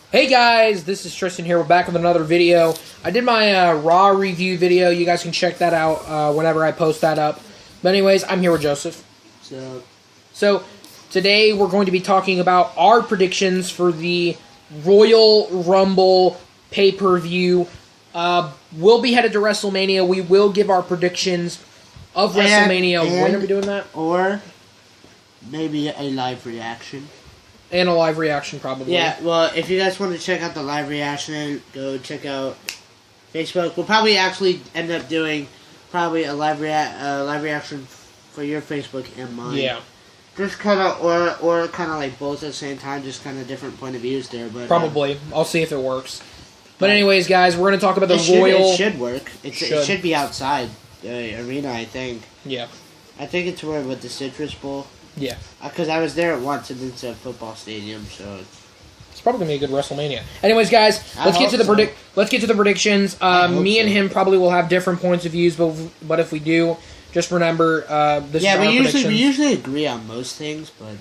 Hey guys, this is Tristan here. We're back with another video. I did my Raw review video. You guys can check that out whenever I post that up. But anyways, I'm here with Joseph. So today we're going to be talking about our predictions for the Royal Rumble pay-per-view. We'll be headed to WrestleMania. We will give our predictions of WrestleMania. When are we doing that? Or maybe a live reaction. And a live reaction, probably. Yeah, well, if you guys want to check out the live reaction, go check out Facebook. We'll probably actually end up doing probably a live reaction for your Facebook and mine. Yeah. Just kind of, or kind of like both at the same time, just kind of different point of views there. But probably. I'll see if it works. But anyways, guys, we're going to talk about the Royal... It should work. It should be outside the arena, I think. Yeah. I think it's where with the Citrus Bowl. Yeah. Because I was there once and it's a football stadium, so it's probably gonna be a good WrestleMania. Anyways, guys, let's get to the predictions. Me and him probably will have different points of views, but if we do, just remember this. Yeah, we usually agree on most things, but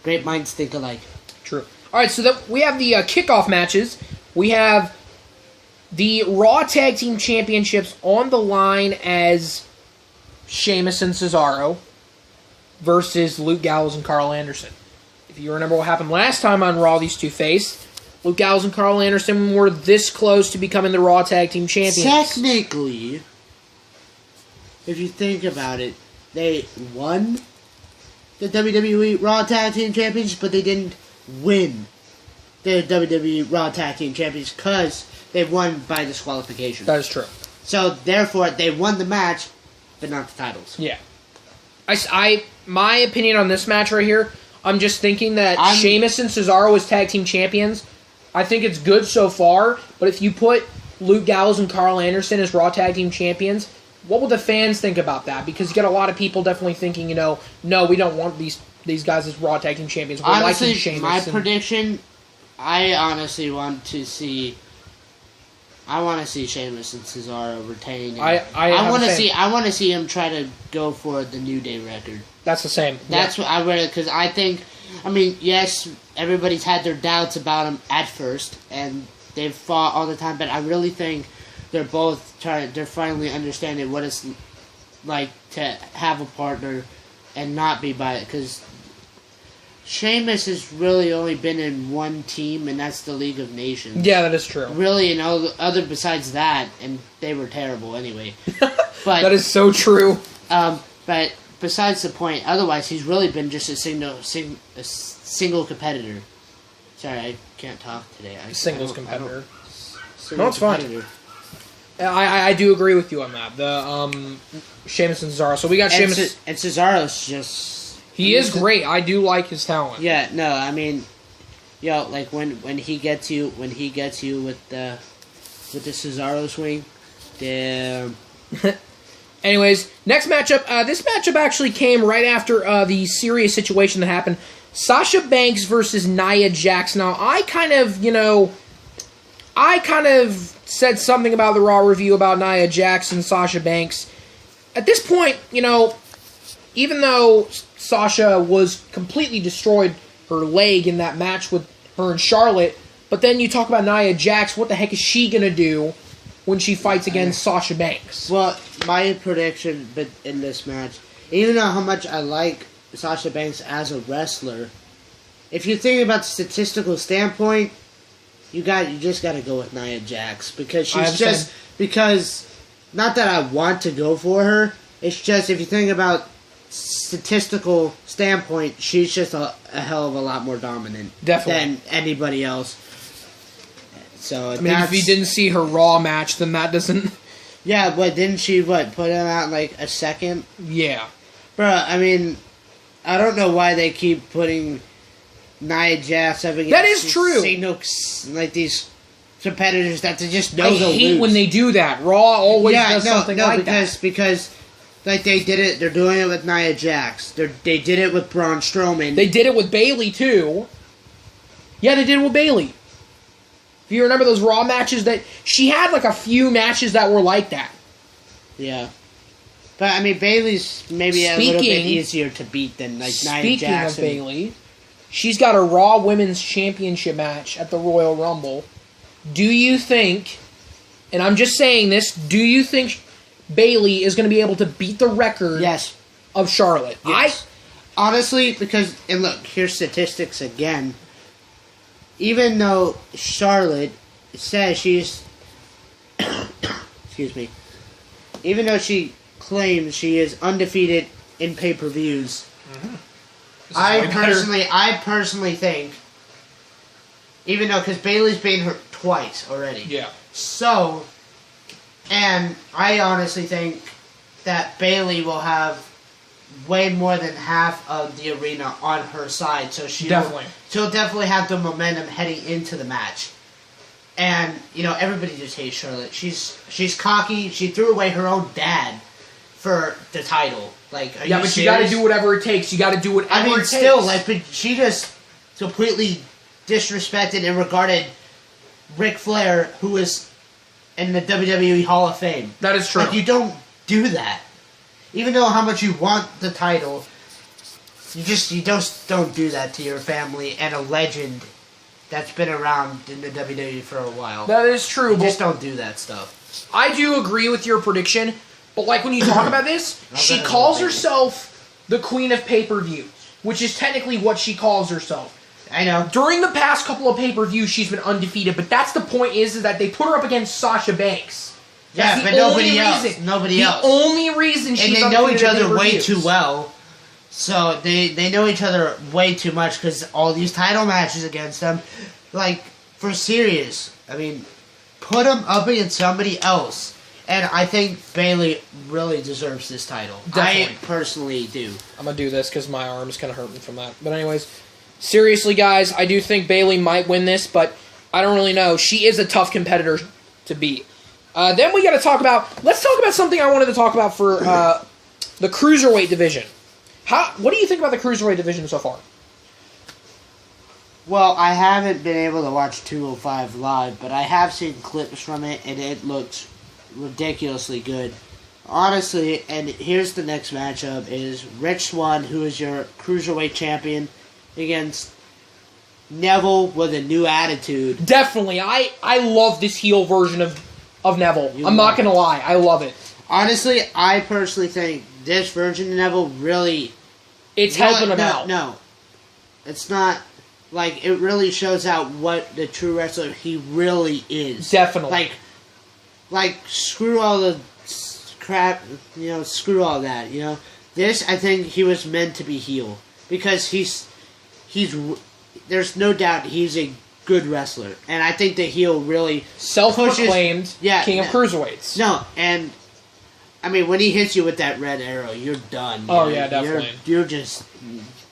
great minds think alike. True. All right, so we have the kickoff matches. We have the Raw Tag Team Championships on the line as Sheamus and Cesaro versus Luke Gallows and Carl Anderson. If you remember what happened last time on Raw, these two faced. Luke Gallows and Carl Anderson were this close to becoming the Raw Tag Team Champions. Technically, if you think about it, they won the WWE Raw Tag Team Championship, but they didn't win the WWE Raw Tag Team Champions because they won by disqualification. That is true. So, therefore, they won the match, but not the titles. Yeah. My opinion on this match right here, I'm just thinking that Sheamus and Cesaro as tag team champions, I think it's good so far, but if you put Luke Gallows and Carl Anderson as Raw Tag Team Champions, what will the fans think about that? Because you get a lot of people definitely thinking, no, we don't want these guys as Raw Tag Team Champions. We're honestly, liking Sheamus. My prediction, I honestly want to see... I want to see Sheamus and Cesaro retain. I want to see him try to go for the New Day record. That's the same. That's what I read, because I think, yes, everybody's had their doubts about him at first, and they've fought all the time, but I really think they're finally understanding what it's like to have a partner and not be by it, because Sheamus has really only been in one team, and that's the League of Nations. Yeah, that is true. Really, other besides that, and they were terrible anyway. But that is so true. But besides the point, otherwise he's really been just a single competitor. Sorry, I can't talk today. Singles competitor. No, it's fine. I do agree with you on that. The Sheamus and Cesaro. So we got Sheamus and Cesaro's just. He is great. I do like his talent. Yeah, no, like when he gets you with the Cesaro swing, damn. Anyways, next matchup. This matchup actually came right after the serious situation that happened. Sasha Banks versus Nia Jax. Now, I kind of said something about the Raw review about Nia Jax and Sasha Banks. At this point, even though Sasha was completely destroyed her leg in that match with her and Charlotte, but then you talk about Nia Jax, what the heck is she going to do when she fights against Sasha Banks? Well, my prediction in this match, even though how much I like Sasha Banks as a wrestler, if you think about the statistical standpoint, you just got to go with Nia Jax, because not that I want to go for her, it's just if you think about statistical standpoint, she's just a hell of a lot more dominant than anybody else. So if you didn't see her Raw match, then that doesn't. Yeah, but didn't she put him out like a second? Yeah, bro. I don't know why they keep putting Nia Jax up against. That is true. Like these competitors that they just know I hate lose. when they do that. Raw always does something like that. Because like they did it, they're doing it with Nia Jax. They did it with Braun Strowman. They did it with Bayley too. Yeah, they did it with Bayley. If you remember those Raw matches, that she had like a few matches that were like that. Yeah. But Bayley's maybe a little bit easier to beat than like Nia Jax. Speaking of Bayley, she's got a Raw Women's Championship match at the Royal Rumble. Do you think, and I'm just saying this, do you think Bayley is going to be able to beat the record of Charlotte? Yes. Honestly, because, and look, here's statistics again. Even though Charlotte says she's, excuse me, even though she claims she is undefeated in pay-per-views, I personally think, even though, because Bayley's beaten her twice already. Yeah. So, and I honestly think that Bayley will have way more than half of the arena on her side, so she'll definitely have the momentum heading into the match. And you know, everybody just hates Charlotte. She's cocky. She threw away her own dad for the title. Like, are you but serious? you got to do whatever it takes. You got to do whatever it takes. Still, like, but she just completely disrespected and regarded Ric Flair, who is in the WWE Hall of Fame. That is true. Like, you don't do that. Even though how much you want the title, you just don't do that to your family and a legend that's been around in the WWE for a while. That is true. You just don't do that stuff. I do agree with your prediction, but like when you talk about this, she calls herself the Queen of Pay-Per-Views, which is technically what she calls herself. I know. During the past couple of pay-per-views, she's been undefeated, but that's the point is that they put her up against Sasha Banks. That's but nobody else. Nobody else. The only reason she's and they know each other way too well. So they know each other way too much because all these title matches against them, like, for serious. I mean, put them up against somebody else. And I think Bayley really deserves this title. Definitely. I personally do. I'm going to do this because my arm is kind of hurting from that. But anyways, seriously, guys, I do think Bayley might win this, but I don't really know. She is a tough competitor to beat. Then we got to talk about... Let's talk about something I wanted to talk about for the Cruiserweight division. What do you think about the Cruiserweight division so far? Well, I haven't been able to watch 205 live, but I have seen clips from it, and it looks ridiculously good. Honestly, and here's the next matchup, is Rich Swann, who is your Cruiserweight champion, against Neville with a new attitude. Definitely. I love this heel version of Neville. I'm not going to lie. I love it. Honestly, I personally think this version of Neville really... It's helping him out. No. It's not... Like, it really shows out what the true wrestler he really is. Definitely. Like, screw all the crap, screw all that, This, I think he was meant to be heel. Because he's there's no doubt he's a good wrestler. And I think the heel really self-proclaimed king of cruiserweights. No, and I mean, when he hits you with that red arrow, you're done. Oh, yeah, definitely. You're just,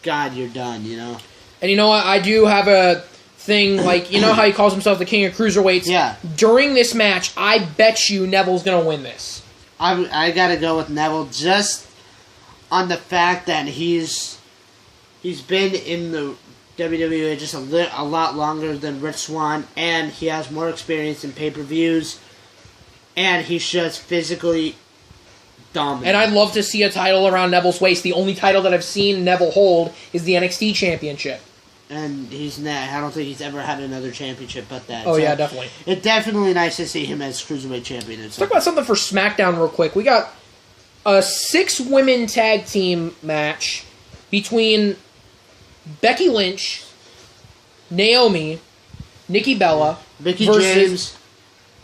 God, you're done, And you know what? I do have a thing, like, you know how he calls himself the king of cruiserweights? Yeah. During this match, I bet you Neville's going to win this. I got to go with Neville just on the fact that he's been in the WWE just a lot longer than Rich Swann, and he has more experience in pay-per-views, and he's just physically dominant. And I'd love to see a title around Neville's waist. The only title that I've seen Neville hold is the NXT Championship. And I don't think he's ever had another championship but that. Oh, so yeah, definitely. It's definitely nice to see him as Cruiserweight champion. Let's talk about something for SmackDown real quick. We got a 6-women tag team match between Becky Lynch, Naomi, Nikki Bella, Mickie James.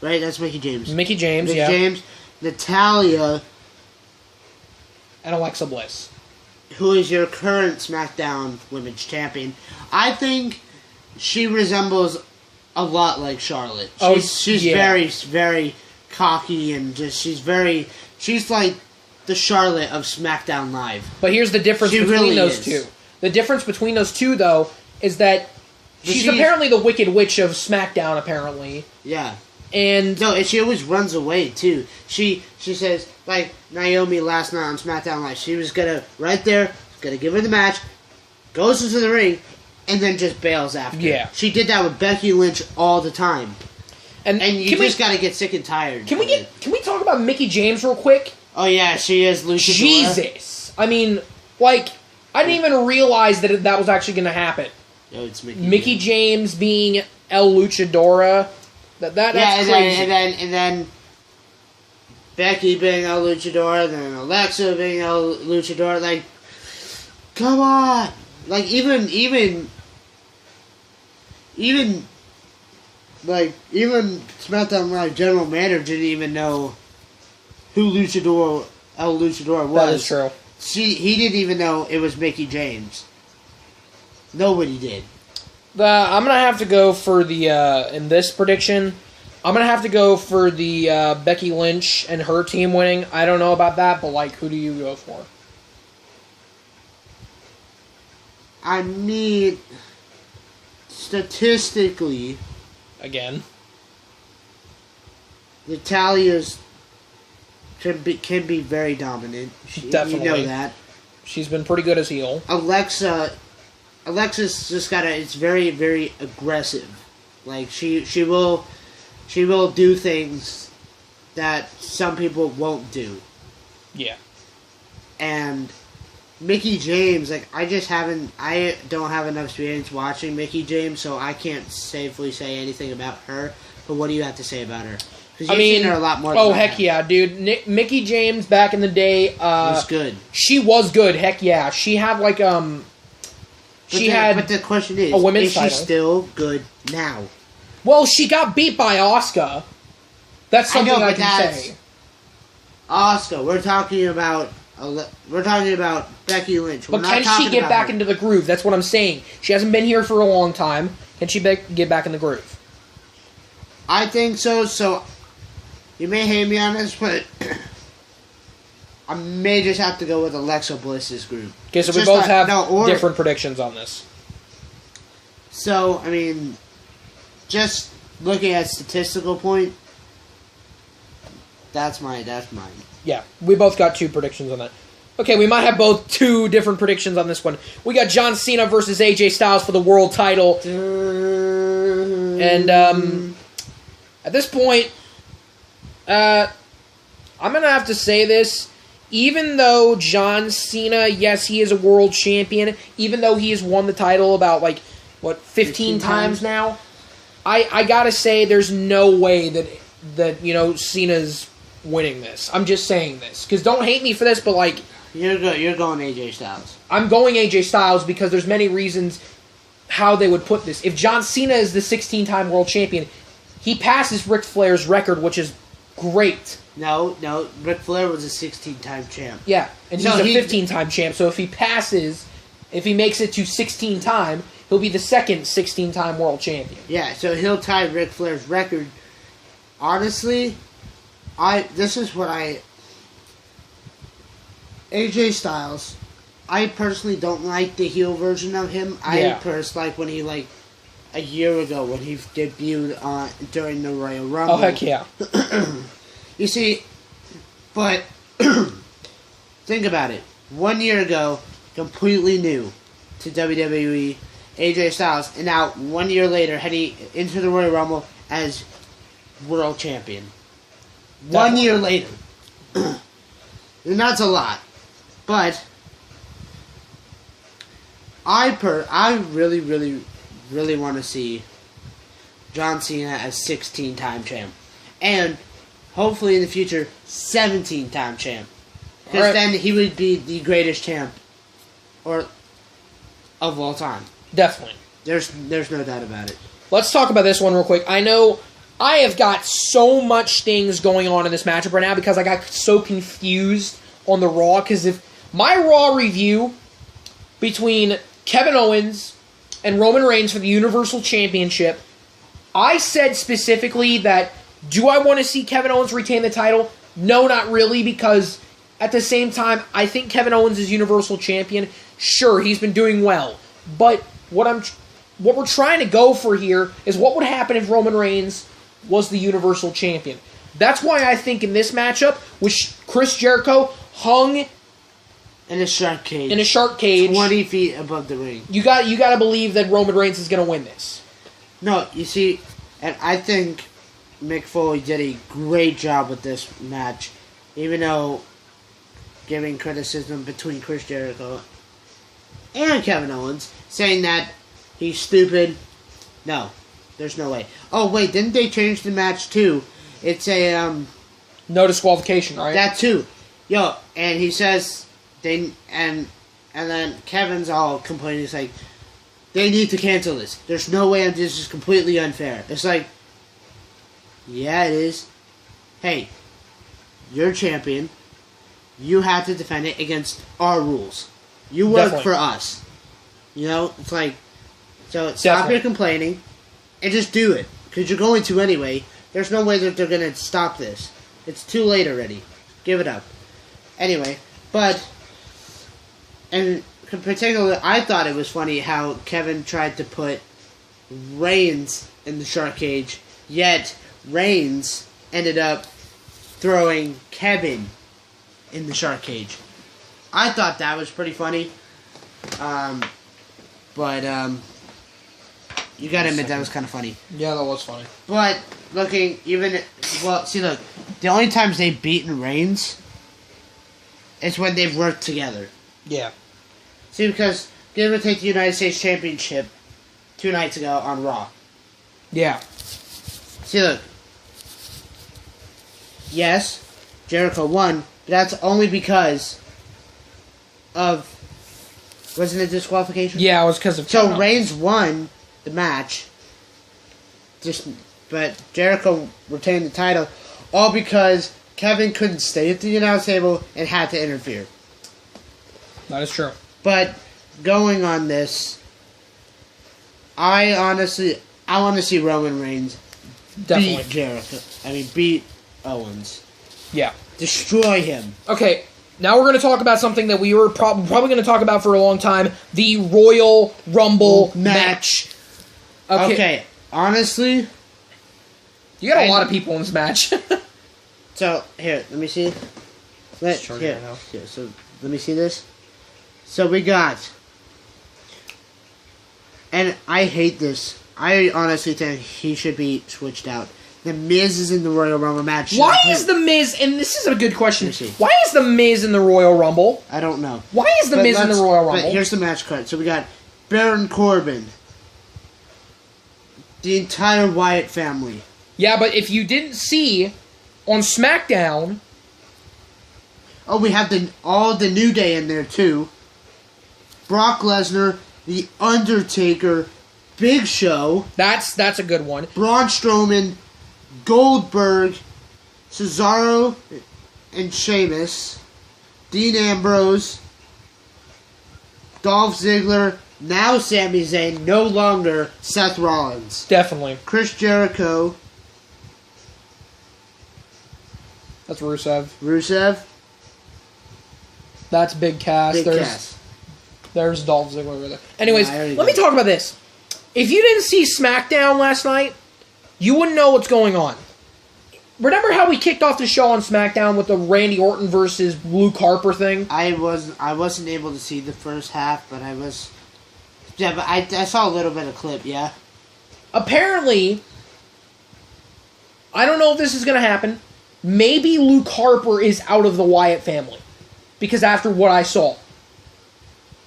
Right, that's Mickie James. Mickie James, Mickie James, Natalya, and Alexa Bliss, who is your current SmackDown Women's Champion. I think she resembles a lot like Charlotte. She's very, very cocky and she's like the Charlotte of SmackDown Live. But here's the difference between those two. The difference between those two, though, is that she's apparently the Wicked Witch of SmackDown, apparently. Yeah. And she always runs away, too. She says, like Naomi last night on SmackDown Live, she was gonna give her the match, goes into the ring, and then just bails after. Yeah. She did that with Becky Lynch all the time. And you just gotta get sick and tired. Can we talk about Mickie James real quick? Oh yeah, she is Luchadora. Jesus. I mean, like, I didn't even realize that was actually gonna happen. Oh, it's Mickey James being El Luchadora. That's crazy. And then Becky being El Luchador, then Alexa being El Luchador. Like, come on! Like even SmackDown Live general manager didn't even know who El Luchador was. That is true. He didn't even know it was Mickey James. Nobody did. I'm gonna have to go for the in this prediction. I'm gonna have to go for the Becky Lynch and her team winning. I don't know about that, but like, who do you go for? I mean, statistically, again, Natalia's can be very dominant. Definitely, you know that. She's been pretty good as heel. Alexa's just it's very, very aggressive. Like she will do things that some people won't do. Yeah. And Mickey James, like I don't have enough experience watching Mickey James, so I can't safely say anything about her. But what do you have to say about her? Because you've seen her a lot more. Oh heck yeah, dude! Mickey James back in the day was good. She was good. Heck yeah, she had like But the question is, a women's title. She still good now? Well, she got beat by Asuka. That's something I can say. Asuka. We're talking about Becky Lynch. But can she get back into the groove? That's what I'm saying. She hasn't been here for a long time. Can she get back in the groove? I think so. So you may hate me on this, but I may just have to go with Alexa Bliss's group. Okay, so we both have different predictions on this. So, I mean, just looking at statistical point, that's mine. Yeah, we both got 2 predictions on that. Okay, we might have both 2 different predictions on this one. We got John Cena versus AJ Styles for the world title. And at this point, I'm going to have to say this. Even though John Cena, yes, he is a world champion, even though he has won the title about, 15 times now, I got to say there's no way that Cena's winning this. I'm just saying this. Because don't hate me for this, but, You're going AJ Styles. I'm going AJ Styles because there's many reasons how they would put this. If John Cena is the 16-time world champion, he passes Ric Flair's record, which is great. No, Ric Flair was a 16-time champ. Yeah, and he's a 15-time champ, so if he makes it to 16-time, he'll be the second 16-time world champion. Yeah, so he'll tie Ric Flair's record. Honestly, AJ Styles, I personally don't like the heel version of him. I personally like when he, a year ago when he debuted during the Royal Rumble. Oh, heck yeah. You see, but think about it. 1 year ago, completely new to WWE, AJ Styles, and now 1 year later, heading into the Royal Rumble as world champion. Definitely. 1 year later. And that's a lot. But I really, really, really want to see John Cena as 16-time champ. And hopefully in the future, 17-time champ. Because then he would be the greatest champ of all time. Definitely. There's no doubt about it. Let's talk about this one real quick. I know I have got so much things going on in this matchup right now because I got so confused on the Raw. Because if my Raw review between Kevin Owens and Roman Reigns for the Universal Championship, I said specifically that, do I want to see Kevin Owens retain the title? No, not really, because at the same time, I think Kevin Owens is Universal Champion. Sure, he's been doing well. But what we're trying to go for here is what would happen if Roman Reigns was the Universal Champion. That's why I think in this matchup, which Chris Jericho hung in a shark cage. 20 feet above the ring. You got to believe that Roman Reigns is going to win this. No, you see, and I think Mick Foley did a great job with this match, even though giving criticism between Chris Jericho and Kevin Owens, saying that He's stupid. No, there's no way. Oh wait, didn't they change the match too? It's a no disqualification, right? That too. Yo, and he says and then Kevin's all complaining. He's like, they need to cancel this. There's no way this is completely unfair. It's like, yeah, it is. Hey, you're champion. You have to defend it against our rules. You work for us. You know, it's like, so stop your complaining and just do it. Because you're going to anyway. There's no way that they're going to stop this. It's too late already. Give it up. Anyway, but, and in particular, I thought it was funny how Kevin tried to put Reigns in the shark cage, yet Reigns ended up throwing Kevin in the shark cage. I thought that was pretty funny. But you gotta admit that was kind of funny. Yeah, that was funny. But looking see, look, the only times they've beaten Reigns is when they've worked together. Yeah. See, because give or take the United States Championship 2 nights ago on Raw. Yeah. See, look. Yes, Jericho won, but that's only because of... Wasn't it disqualification? Yeah, it was because of... So Reigns won the match, but Jericho retained the title, all because Kevin couldn't stay at the announce table and had to interfere. That is true. But going on this, I want to see Roman Reigns beat Jericho. Beat Owens. Yeah. Destroy him. Okay, now we're going to talk about something that we were probably going to talk about for a long time. The Royal Rumble match. Okay, honestly... You got a lot of people in this match. So, here, let me see. So, let me see this. So, we got... And I hate this. I honestly think he should be switched out. The Miz is in the Royal Rumble match. Why is The Miz, and this is a good question, why is The Miz in the Royal Rumble? I don't know. Why is The Miz in the Royal Rumble? But here's the match card. So we got Baron Corbin. The entire Wyatt family. Yeah, but if you didn't see on SmackDown... Oh, we have all the New Day in there, too. Brock Lesnar, The Undertaker, Big Show. That's a good one. Braun Strowman, Goldberg, Cesaro and Sheamus, Dean Ambrose, Dolph Ziggler, now Sami Zayn, no longer Seth Rollins. Definitely. Chris Jericho. That's Rusev. That's Big Cass. There's Dolph Ziggler over there. Anyways, let me talk about this. If you didn't see SmackDown last night, you wouldn't know what's going on. Remember how we kicked off the show on SmackDown with the Randy Orton versus Luke Harper thing? I wasn't able to see the first half, but I was... Yeah, but I saw a little bit of clip, yeah. Apparently, I don't know if this is going to happen. Maybe Luke Harper is out of the Wyatt family. Because after what I saw.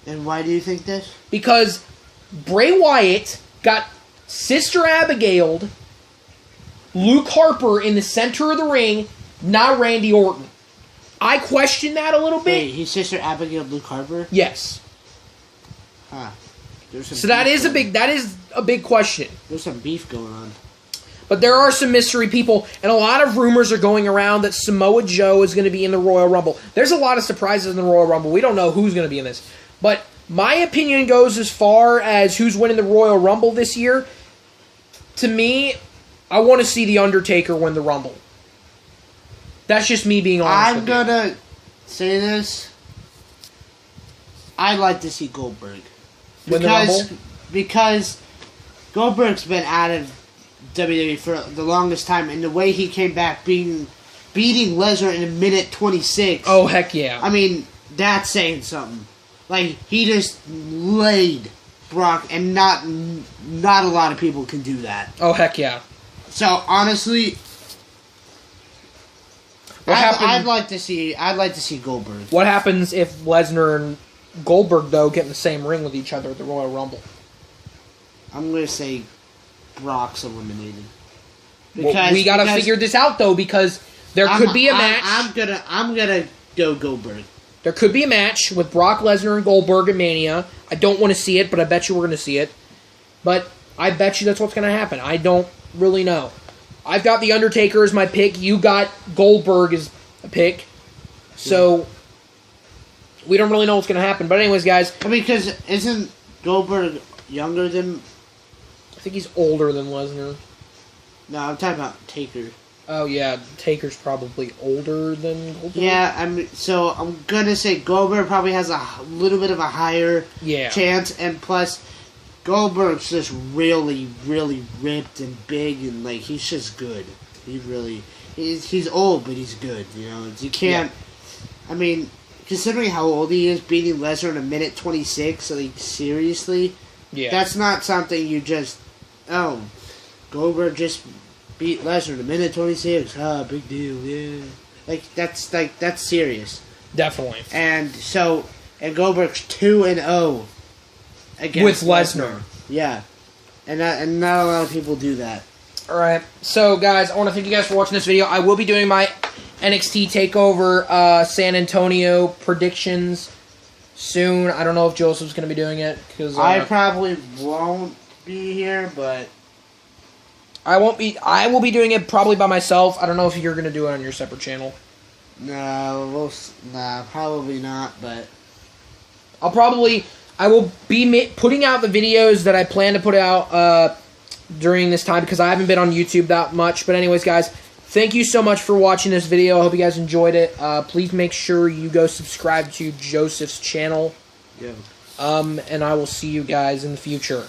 And why do you think this? Because Bray Wyatt got Sister Abigail'd Luke Harper in the center of the ring, not Randy Orton. I question that a little bit. Wait, his sister Abigail Luke Harper? Yes. Huh. So that is a big question. There's some beef going on. But there are some mystery people, and a lot of rumors are going around that Samoa Joe is going to be in the Royal Rumble. There's a lot of surprises in the Royal Rumble. We don't know who's going to be in this. But my opinion goes as far as who's winning the Royal Rumble this year. To me, I want to see The Undertaker win the Rumble. That's just me being honest I'm going to say this. I'd like to see Goldberg. Win the Rumble? Because Goldberg's been out of WWE for the longest time, and the way he came back beating Lesnar in a minute 26. Oh, heck yeah. I mean, that's saying something. Like, he just laid Brock, and not a lot of people can do that. Oh, heck yeah. So, honestly, I'd like to see Goldberg. What happens if Lesnar and Goldberg, though, get in the same ring with each other at the Royal Rumble? I'm gonna say Brock's eliminated. Well, we gotta figure this out though, because there could be a match. I'm gonna go Goldberg. There could be a match with Brock Lesnar and Goldberg at Mania. I don't want to see it, but I bet you we're going to see it. But I bet you that's what's going to happen. I don't really know. I've got The Undertaker as my pick. You got Goldberg as a pick. So, we don't really know what's going to happen. But anyways, guys. I mean, because isn't Goldberg younger than... I think he's older than Lesnar. No, I'm talking about Taker. Oh, yeah. Taker's probably older than Goldberg. Yeah, so I'm going to say Goldberg probably has a little bit of a higher chance. And plus, Goldberg's just really, really ripped and big. And, like, he's just good. He's old, but he's good. You know, you can't... Yeah. I mean, considering how old he is, beating Lesnar in a minute 26, like, seriously? Yeah. That's not something you just... Oh, Goldberg just... beat Lesnar in a minute 26. Big deal, yeah. That's serious. Definitely. And Goldberg's 2-0 against with Lesnar. Yeah. And not a lot of people do that. Alright. So, guys, I want to thank you guys for watching this video. I will be doing my NXT TakeOver San Antonio predictions soon. I don't know if Joseph's going to be doing it. Cause, I probably won't be here, but... I will be doing it probably by myself. I don't know if you're going to do it on your separate channel. No, probably not, but... I will be putting out the videos that I plan to put out during this time, because I haven't been on YouTube that much. But anyways, guys, thank you so much for watching this video. I hope you guys enjoyed it. Please make sure you go subscribe to Joseph's channel. Yeah. And I will see you guys in the future.